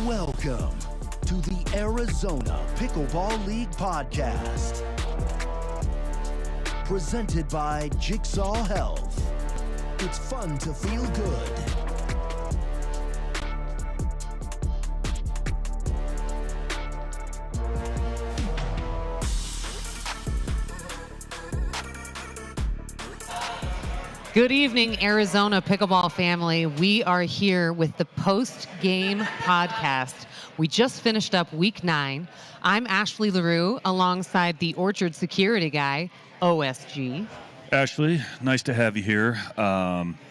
Welcome to the Arizona Pickleball League podcast, presented by Jigsaw Health. It's fun to feel good. Good evening, Arizona Pickleball family. We are here with the post-game podcast. We just finished up week 9. I'm Ashley Leroux alongside the Orchard security guy, OSG. Ashley, nice to have you here.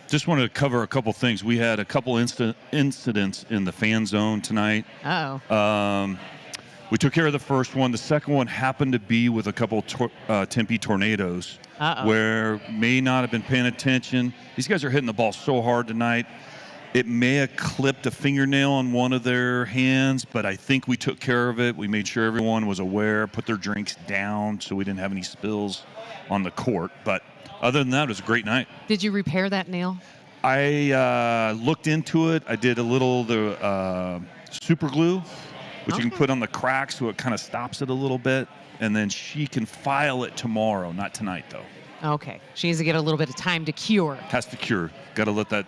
Just wanted to cover a couple things. We had a couple incidents in the fan zone tonight. We took care of the first one. The second one happened to be with a couple Tempe tornadoes. Where may not have been paying attention. These guys are hitting the ball so hard tonight. It may have clipped a fingernail on one of their hands, but I think we took care of it. We made sure everyone was aware, put their drinks down so we didn't have any spills on the court. But other than that, it was a great night. Did you repair that nail? I looked into it. I did a little super glue, which you can put on the cracks so it kind of stops it a little bit. And then she can file it tomorrow, not tonight, though. Okay. She needs to get a little bit of time to cure. Has to cure. Got to let that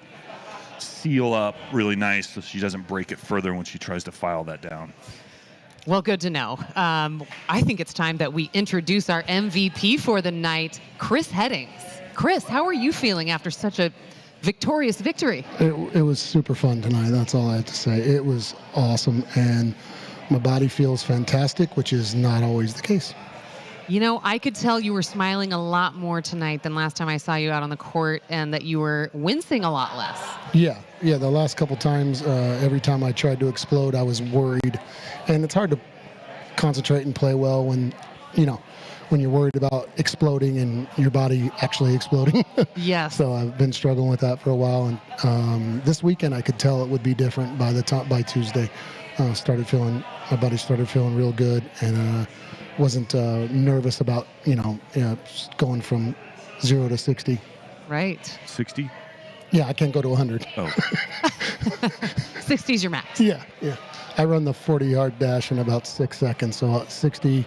seal up really nice so she doesn't break it further when she tries to file that down. Well, good to know. I think it's time that we introduce our MVP for the night, Kris Heddings. Kris, how are you feeling after such a victorious victory? It was super fun tonight. That's all I have to say. It was awesome, and my body feels fantastic, which is not always the case. You know, I could tell you were smiling a lot more tonight than last time I saw you out on the court, and that you were wincing a lot less. Yeah, the last couple times, every time I tried to explode, I was worried. And it's hard to concentrate and play well when you're worried about exploding and your body actually exploding. Yes. So I've been struggling with that for a while, and this weekend I could tell it would be different by Tuesday. My body started feeling real good, and wasn't nervous about going from 0 to 60. Right. 60? Yeah, I can't go to 100. Oh. 60's your max. Yeah. I run the 40-yard dash in about 6 seconds, so 60,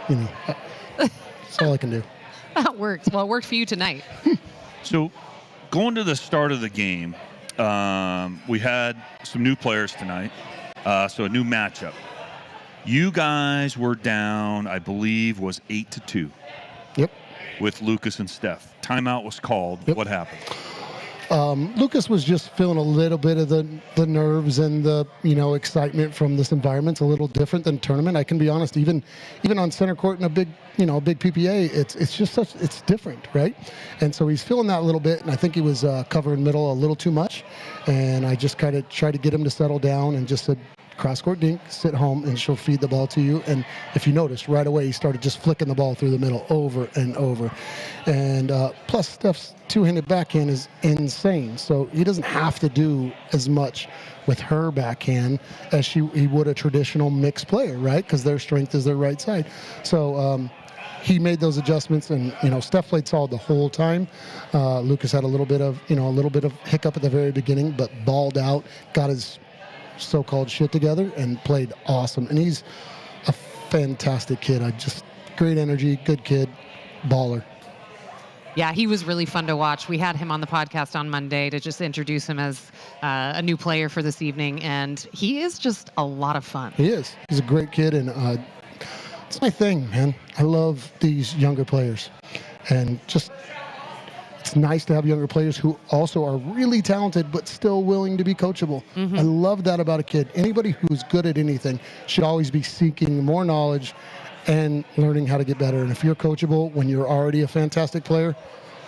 that's all I can do. That works. Well, it worked for you tonight. So going to the start of the game, we had some new players tonight. So a new matchup. You guys were down, I believe, was 8-2. Yep. With Lucas and Steph. Timeout was called. Yep. What happened? Lucas was just feeling a little bit of the nerves and the excitement from this environment. It's a little different than tournament. I can be honest. Even on center court in a big PPA, it's different, right? And so he's feeling that a little bit. And I think he was covering middle a little too much. And I just kind of tried to get him to settle down and just said, cross-court dink, sit home, and she'll feed the ball to you. And if you noticed, right away, he started just flicking the ball through the middle over and over. And plus, Steph's two-handed backhand is insane. So he doesn't have to do as much with her backhand as he would a traditional mixed player, right? Because their strength is their right side. So he made those adjustments, and Steph played solid the whole time. Lucas had a little bit of hiccup at the very beginning, but balled out, got his so-called shit together, and played awesome. And he's a fantastic kid. Great energy, good kid, baller. Yeah, he was really fun to watch. We had him on the podcast on Monday to just introduce him as a new player for this evening, and he is just a lot of fun. He is. He's a great kid, and it's my thing, man. I love these younger players, and it's nice to have younger players who also are really talented but still willing to be coachable. Mm-hmm. I love that about a kid. Anybody who's good at anything should always be seeking more knowledge and learning how to get better. And if you're coachable when you're already a fantastic player,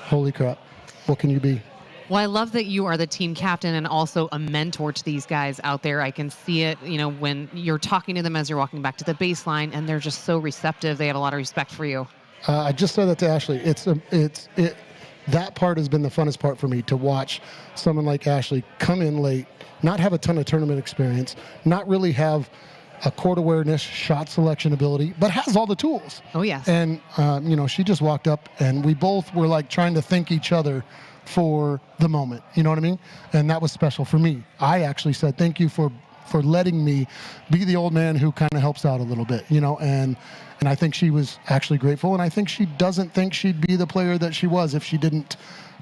holy crap, what can you be? Well, I love that you are the team captain and also a mentor to these guys out there. I can see it, when you're talking to them as you're walking back to the baseline, and they're just so receptive. They have a lot of respect for you. I just said that to Ashley. That part has been the funnest part for me, to watch someone like Ashley come in late, not have a ton of tournament experience, not really have a court awareness, shot selection ability, but has all the tools. Oh, yes. And, she just walked up, and we both were like trying to think each other for the moment. You know what I mean? And that was special for me. I actually said, thank you for letting me be the old man who kind of helps out a little bit, you know, and I think she was actually grateful, and I think she doesn't think she'd be the player that she was if she didn't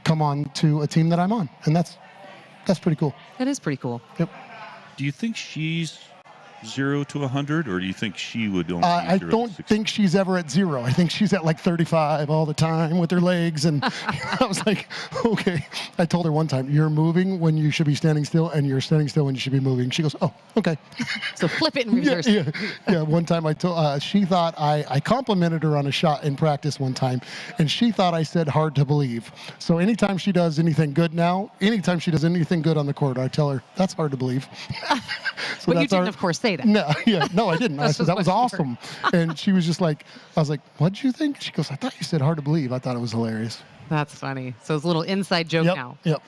come on to a team that I'm on, and that's pretty cool. That is pretty cool. Yep. Do you think she's 0 to 100, or do you think she would only? I don't think she's ever at 0. I think she's at like 35 all the time with her legs, and I was like, okay. I told her one time, you're moving when you should be standing still, and you're standing still when you should be moving. She goes, oh, okay. So flip it in reverse. Yeah. One time I told, she thought I complimented her on a shot in practice one time, and she thought I said hard to believe. So anytime she does anything good now, anytime she does anything good on the court, I tell her, that's hard to believe. So but you didn't, of course, say that. No, I didn't. I said, that was awesome. And she was just like, I was like, what did you think? She goes, I thought you said hard to believe. I thought it was hilarious. That's funny. So it's a little inside joke now. Yep.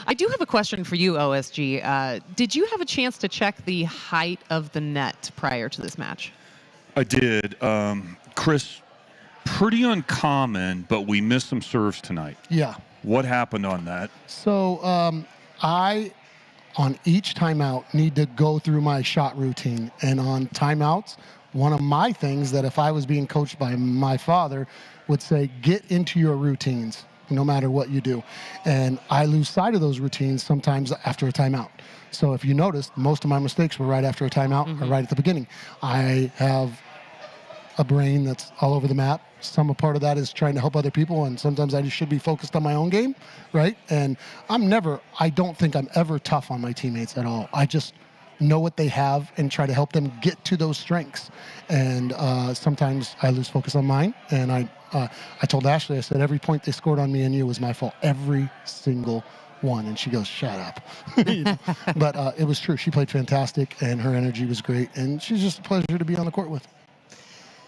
I do have a question for you, OSG. Did you have a chance to check the height of the net prior to this match? I did. Kris, pretty uncommon, but we missed some serves tonight. Yeah. What happened on that? So I, on each timeout, need to go through my shot routine. And on timeouts, one of my things that if I was being coached by my father would say, get into your routines, no matter what you do. And I lose sight of those routines sometimes after a timeout. So if you noticed, most of my mistakes were right after a timeout or right at the beginning. I have a brain that's all over the map. Some part of that is trying to help other people, and sometimes I just should be focused on my own game, right? And I don't think I'm ever tough on my teammates at all. I just know what they have and try to help them get to those strengths. And sometimes I lose focus on mine, and I told Ashley, I said, every point they scored on me and you was my fault. Every single one. And she goes, shut up. You know? But it was true. She played fantastic, and her energy was great, and she's just a pleasure to be on the court with.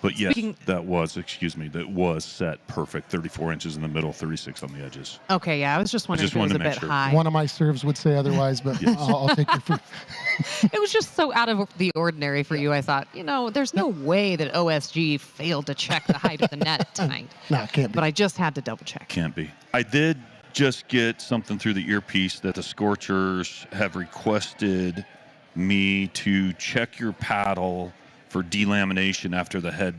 But yes, that was set perfect. 34 inches in the middle, 36 on the edges. Okay, yeah, I was just wondering if it was a bit high. One of my serves would say otherwise, but yes. I'll take your food. It was just so out of the ordinary for you. I thought, there's no way that OSG failed to check the height of the net tonight. No, it can't be. But I just had to double check. Can't be. I did just get something through the earpiece that the Scorchers have requested me to check your paddle for delamination after the head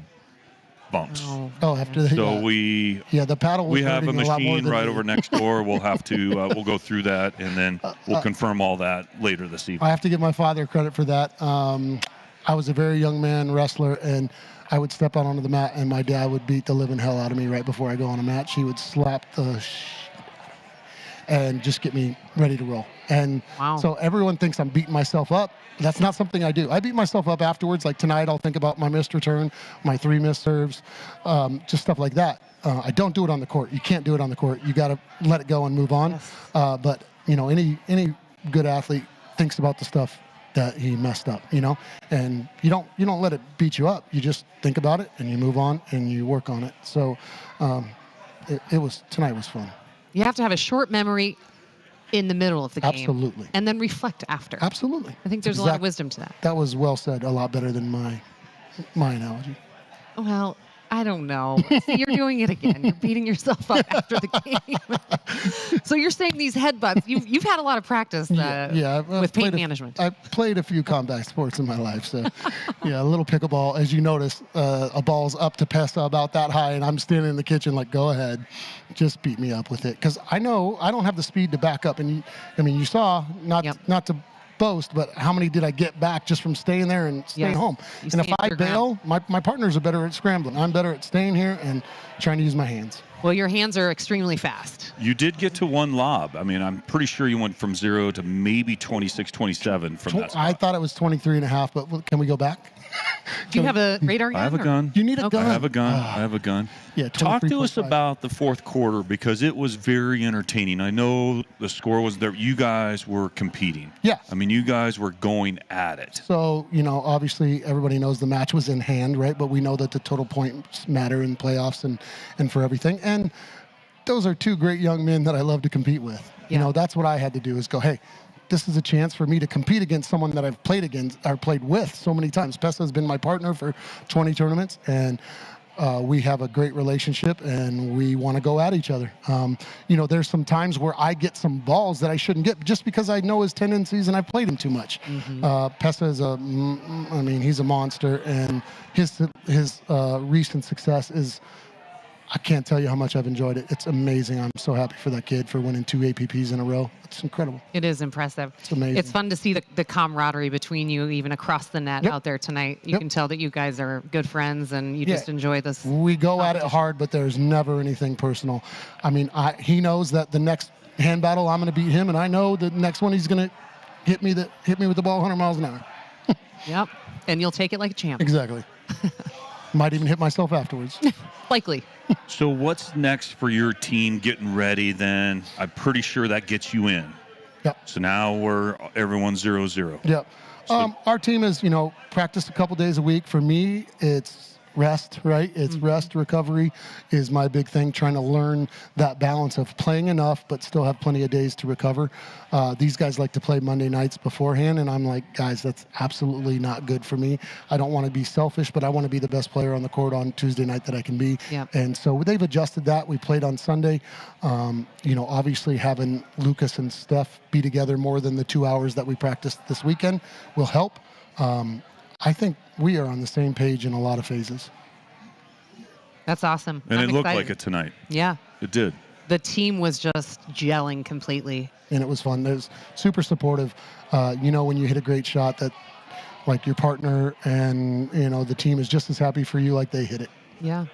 bumps. Oh, after the so the paddle. We have a machine right over next door. We'll have to we'll go through that, and then we'll confirm all that later this evening. I have to give my father credit for that. I was a very young man wrestler, and I would step out onto the mat, and my dad would beat the living hell out of me right before I go on a match. He would slap the and just get me ready to roll. And so everyone thinks I'm beating myself up. That's not something I do. I beat myself up afterwards. Like tonight, I'll think about my missed return, my 3 missed serves, just stuff like that. I don't do it on the court. You can't do it on the court. You got to let it go and move on. Yes. But any good athlete thinks about the stuff that he messed up, and you don't let it beat you up. You just think about it and you move on and you work on it. So tonight was fun. You have to have a short memory in the middle of the game. Absolutely. And then reflect after. Absolutely. I think there's a lot of wisdom to that. That was well said. A lot better than my analogy. Well, I don't know. See, you're doing it again. You're beating yourself up after the game. So you're saying these headbutts, you've had a lot of practice with pain management. I played a few combat sports in my life. So, a little pickleball. As you notice, a ball's up to Pesta about that high, and I'm standing in the kitchen like, go ahead. Just beat me up with it. Because I know I don't have the speed to back up. And, you saw, not to boast, but how many did I get back just from staying there and staying home? And if I bail, my partners are better at scrambling. I'm better at staying here and trying to use my hands. Well, your hands are extremely fast. You did get to one lob. I mean, I'm pretty sure you went from 0 to maybe 26, 27 from that spot. I thought it was 23 and a half, but can we go back? Do you have a radar gun? I have a gun. You need a gun? I have a gun. I have a gun. Yeah, talk to us about the fourth quarter, because it was very entertaining. I know the score was there. You guys were competing. Yeah. I mean, you guys were going at it. So, obviously everybody knows the match was in hand, right? But we know that the total points matter in playoffs and for everything. And those are 2 great young men that I love to compete with. Yeah. That's what I had to do is go, hey, this is a chance for me to compete against someone that I've played against or played with so many times. Pesta has been my partner for 20 tournaments, and we have a great relationship and we want to go at each other. There's some times where I get some balls that I shouldn't get just because I know his tendencies and I've played him too much. Pesa is he's a monster, and his recent success is, I can't tell you how much I've enjoyed it. It's amazing. I'm so happy for that kid for winning 2 APPs in a row. It's incredible. It is impressive. It's amazing. It's fun to see the camaraderie between you, even across the net out there tonight. You can tell that you guys are good friends and you just enjoy this. We go at it hard, but there's never anything personal. I mean, he knows that the next hand battle, I'm going to beat him, and I know the next one he's going to hit me with the ball 100 miles an hour. Yep. And you'll take it like a champ. Exactly. Might even hit myself afterwards. Likely. So what's next for your team getting ready then? I'm pretty sure that gets you in. Yep. So now everyone's 0-0. Yep. Our team is, practice a couple days a week. For me, it's rest, right? It's rest, recovery is my big thing, trying to learn that balance of playing enough but still have plenty of days to recover. These guys like to play Monday nights beforehand, and I'm like, guys, that's absolutely not good for me. I don't want to be selfish, but I want to be the best player on the court on Tuesday night that I can be. Yep. And so they've adjusted that. We played on Sunday. Obviously having Lucas and Steph be together more than the 2 hours that we practiced this weekend will help. I think we are on the same page in a lot of phases. That's awesome. And I'm it looked excited. like it tonight. Yeah. It did. The team was just gelling completely. And it was fun. It was super supportive. When you hit a great shot, that like your partner and, the team is just as happy for you like they hit it. Yeah.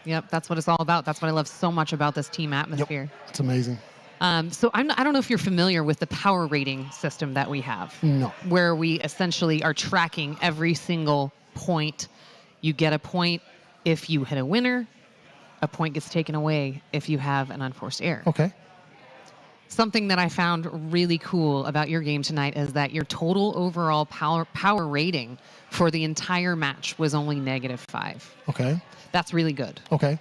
Yep. That's what it's all about. That's what I love so much about this team atmosphere. Yep. It's amazing. So I don't know if you're familiar with the power rating system that we have. No. Where we essentially are tracking every single point. You get a point if you hit a winner. A point gets taken away if you have an unforced error. Okay. Something that I found really cool about your game tonight is that your total overall power rating for the entire match was only -5. Okay. That's really good. Okay.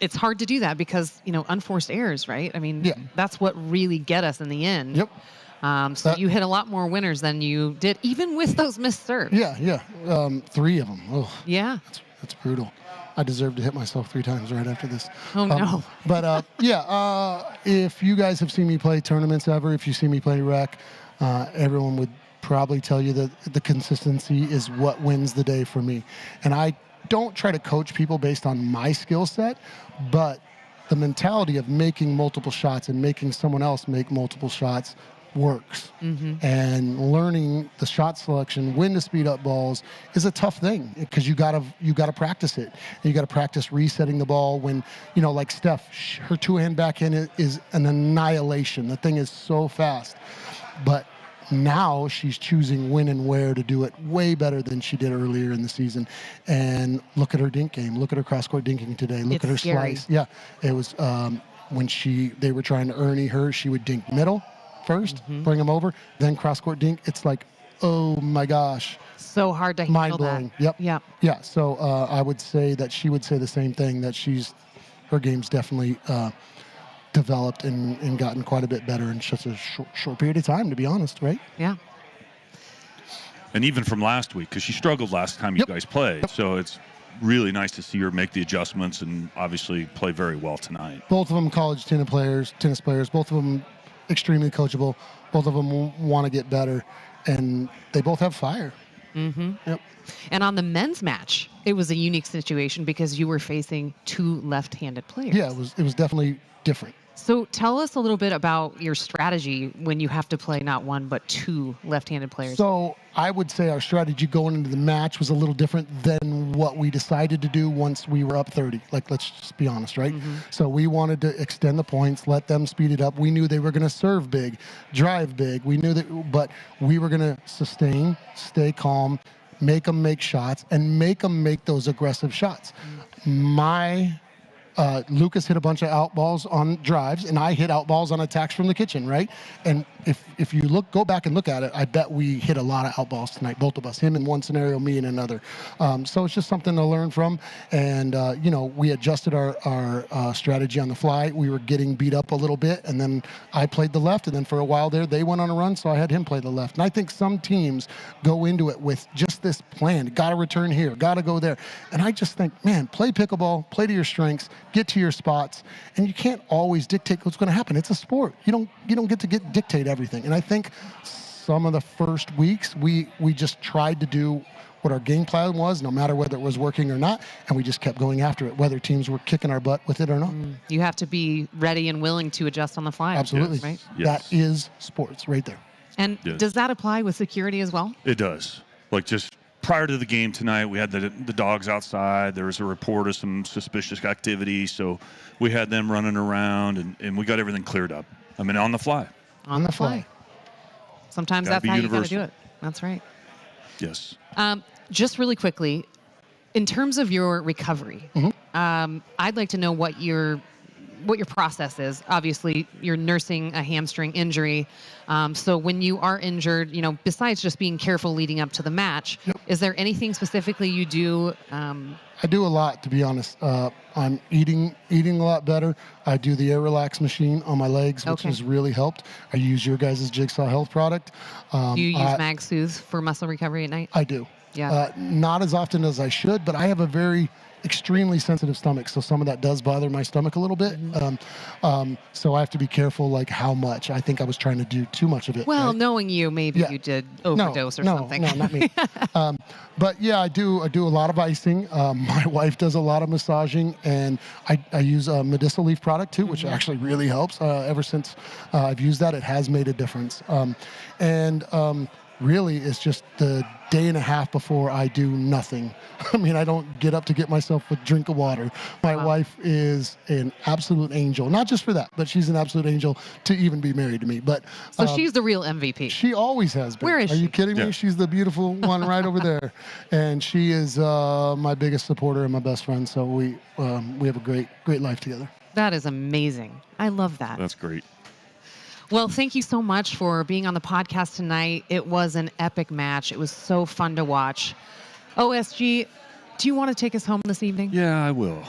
It's hard to do that because, unforced errors, right? I mean, that's what really get us in the end. Yep. So you hit a lot more winners than you did, even with those missed serves. Yeah. 3 of them. Oh, yeah. That's brutal. I deserve to hit myself 3 times right after this. Oh, no. But, if you guys have seen me play tournaments ever, if you see me play rec, everyone would probably tell you that the consistency is what wins the day for me. And I don't try to coach people based on my skill set, but the mentality of making multiple shots and making someone else make multiple shots works. And learning the shot selection, when to speed up balls is a tough thing because you gotta practice it. And you gotta practice resetting the ball when, like Steph, her 2-hand backhand is an annihilation. The thing is so fast. But now she's choosing when and where to do it way better than she did earlier in the season. And look at her dink game. Look at her cross-court dinking today. Look at her slice. Yeah, it was when they were trying to Ernie her, she would dink middle first, bring them over, then cross-court dink. It's like, oh my gosh. So hard to handle that. Mind-blowing. Yep. Yeah. Yeah, so I would say that she would say the same thing, that her game's definitely developed and gotten quite a bit better in such a short period of time, to be honest, right? Yeah. And even from last week, because she struggled last time you guys played. So it's really nice to see her make the adjustments and obviously play very well tonight. Both of them college tennis players, both of them extremely coachable. Both of them want to get better, and they both have fire. Yep. And on the men's match, it was a unique situation because you were facing 2 left-handed players. Yeah, it was definitely different. So tell us a little bit about your strategy when you have to play not 1 but 2 left-handed players. So I would say our strategy going into the match was a little different than what we decided to do once we were up 30. Like, let's just be honest, right? So we wanted to extend the points, let them speed it up. We knew they were going to serve big, drive big. We knew that, but we were going to sustain, stay calm, make them make shots, and make them make those aggressive shots. My Lucas hit a bunch of out balls on drives, and I hit out balls on attacks from the kitchen, right? And if you go back and look at it, I bet we hit a lot of out balls tonight, both of us. Him in one scenario, me in another. So it's just something to learn from. And we adjusted our strategy on the fly. We were getting beat up a little bit, and then I played the left, and then for a while there, they went on a run, so I had him play the left. And I think some teams go into it with just this plan: got to return here, got to go there. And I just think, man, play pickleball, play to your strengths, get to your spots, and you can't always dictate what's going to happen. It's a sport. You don't get to dictate everything. And I think some of the first weeks we just tried to do what our game plan was, no matter whether it was working or not, and we just kept going after it, whether teams were kicking our butt with it or not. You have to be ready and willing to adjust on the fly. Absolutely. Right? That is sports right there. And does that apply with security as well? It does. Like, just prior to the game tonight, we had the dogs outside. There was a report of some suspicious activity, so we had them running around, and we got everything cleared up. I mean, on the fly. On the fly. Sometimes that's how you got to do it. That's right. Yes. Just really quickly, in terms of your recovery, I'd like to know what your process is. Obviously, you're nursing a hamstring injury. So when you are injured, besides just being careful leading up to the match, is there anything specifically you do? I do a lot, to be honest. I'm eating a lot better. I do the Air Relax machine on my legs, which has really helped. I use your guys' Jigsaw Health product. Do you use Mag Soothe for muscle recovery at night? I do. Yeah. Not as often as I should, but I have a very extremely sensitive stomach, so some of that does bother my stomach a little bit. So I have to be careful, like how much. I think I was trying to do too much of it. Well, right? Knowing you, maybe you did overdose or something. No, not me. But yeah, I do a lot of icing. My wife does a lot of massaging, and I use a medicinal leaf product too, which actually really helps. Ever since I've used that, it has made a difference. Really, it's just the day and a half before I do nothing. I mean, I don't get up to get myself a drink of water. My wife is an absolute angel, not just for that, but she's an absolute angel to even be married to me. But so she's the real MVP. She always has been. Where is she? Are you kidding me? She's the beautiful one right over there, and she is my biggest supporter and my best friend. So we have a great life together. That is amazing. I love that. That's great. Well, thank you so much for being on the podcast tonight. It was an epic match. It was so fun to watch. OSG, do you want to take us home this evening? Yeah, I will.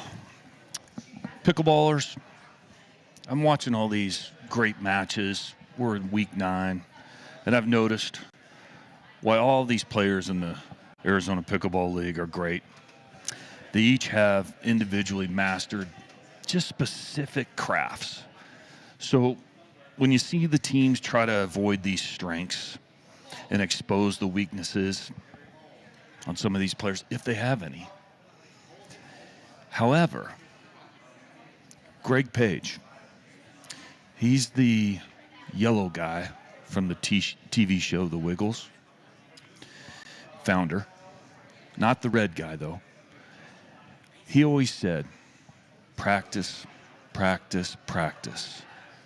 Pickleballers, I'm watching all these great matches. We're in week 9, and I've noticed why all these players in the Arizona Pickleball League are great. They each have individually mastered just specific crafts. So when you see the teams try to avoid these strengths and expose the weaknesses on some of these players, if they have any. However, Greg Page, he's the yellow guy from the TV show The Wiggles, founder, not the red guy though. He always said, practice, practice, practice.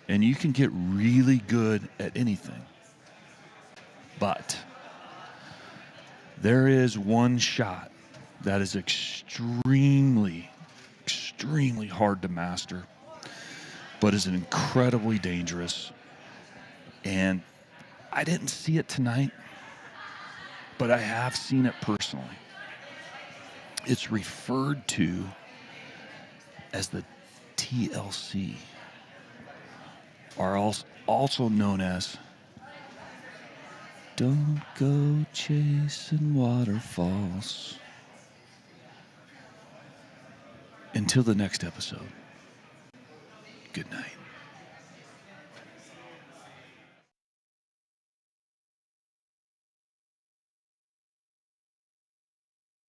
And you can get really good at anything. But there is one shot that is extremely, extremely hard to master, but is incredibly dangerous. And I didn't see it tonight, but I have seen it personally. It's referred to as the TLC. Are also known as Don't Go Chasing Waterfalls. Until the next episode, good night.